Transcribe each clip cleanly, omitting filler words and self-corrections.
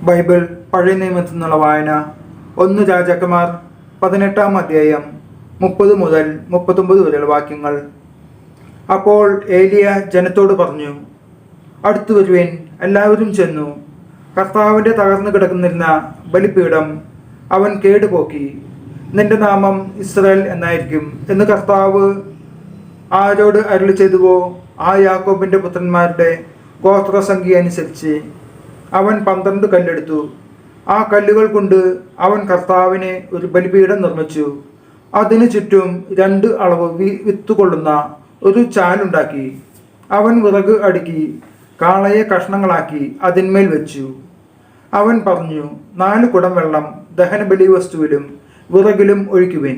Bible പഴയ നിയമത്തിൽ നിന്നുള്ള വായന 1 രാജാക്കന്മാർ 18-ാം അധ്യായം 30 മുതൽ 39 വരെയുള്ള വാക്യങ്ങൾ. അപ്പോൾ ഏലിയ ജനത്തോട് പറഞ്ഞു, അടുത്തു വരുവേൻ. എല്ലാവരും ചെന്നു. കർത്താവിൻ്റെ തകർന്നു കിടക്കുന്നിരുന്ന ബലിപീഠം അവൻ കേടുപോക്കി. നിന്റെ നാമം ഇസ്രായേൽ എന്നായിരിക്കും എന്ന് കർത്താവ് ആരോട് അരുളി ചെയ്തുവോ ആ യാക്കോബിൻ്റെ പുത്രന്മാരുടെ ഗോത്രസംഖ്യ അനുസരിച്ച് അവൻ 12 കല്ലെടുത്തു. ആ കല്ലുകൾ കൊണ്ട് അവൻ കർത്താവിനെ ഒരു ബലിപീഠം നിർമ്മിച്ചു. അതിനു ചുറ്റും 2 അളവ് വിത്തുകൊള്ളുന്ന ഒരു ചാലുണ്ടാക്കി. അവൻ വിറക് അടുക്കി കാളയെ കഷ്ണങ്ങളാക്കി അതിന്മേൽ വെച്ചു. അവൻ പറഞ്ഞു, 4 കുടം വെള്ളം ദഹനബലി വസ്തുവിലും വിറകിലും ഒഴിക്കുവിൻ.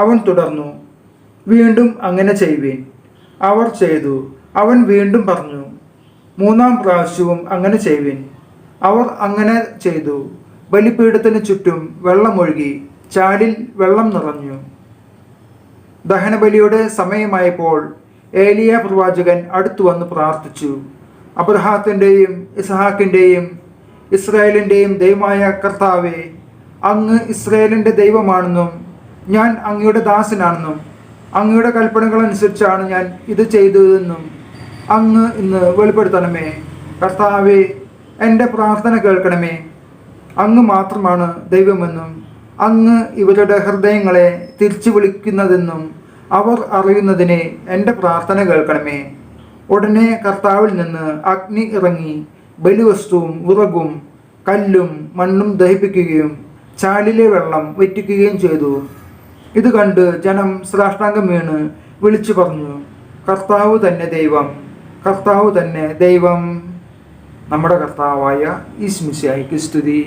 അവൻ തുടർന്നു, വീണ്ടും അങ്ങനെ ചെയ്യുവിൻ. അവർ ചെയ്തു. അവൻ വീണ്ടും പറഞ്ഞു, 3-ാം പ്രാവശ്യവും അങ്ങനെ ചെയ്യുവിൻ. അവർ അങ്ങനെ ചെയ്തു. ബലിപീഠത്തിന് ചുറ്റും വെള്ളമൊഴുകി ചാലിൽ വെള്ളം നിറഞ്ഞു. ദഹനബലിയുടെ സമയമായപ്പോൾ ഏലിയ പ്രവാചകൻ അടുത്തു വന്ന് പ്രാർത്ഥിച്ചു, അബ്രഹാത്തിൻ്റെയും ഇസ്ഹാക്കിൻ്റെയും ഇസ്രായേലിൻ്റെയും ദൈവമായ കർത്താവേ, അങ്ങ് ഇസ്രായേലിൻ്റെ ദൈവമാണെന്നും ഞാൻ അങ്ങയുടെ ദാസനാണെന്നും അങ്ങയുടെ കൽപ്പനകളനുസരിച്ചാണ് ഞാൻ ഇത് ചെയ്തതെന്നും അങ്ങ് ഇന്ന് വെളിപ്പെടുത്തണമേ. കർത്താവേ, എൻ്റെ പ്രാർത്ഥന കേൾക്കണമേ. അങ്ങ് മാത്രമാണ് ദൈവമെന്നും അങ്ങ് ഇവരുടെ ഹൃദയങ്ങളെ തിരിച്ചു വിളിക്കുന്നതെന്നും അവർ അറിയുന്നതിനെ എൻ്റെ പ്രാർത്ഥന കേൾക്കണമേ. ഉടനെ കർത്താവിൽ നിന്ന് അഗ്നി ഇറങ്ങി ബലിവസ്തുവും വിറകും കല്ലും മണ്ണും ദഹിപ്പിക്കുകയും ചാലിലെ വെള്ളം വറ്റിക്കുകയും ചെയ്തു. ഇത് കണ്ട് ജനം സാഷ്ടാംഗം വീണ് വിളിച്ചു പറഞ്ഞു, കർത്താവ് തന്നെ ദൈവം, കർത്താവ് തന്നെ ദൈവം. നമ്മുടെ കർത്താവായ യേശു മിശിഹായ്ക്ക് സ്തുതി.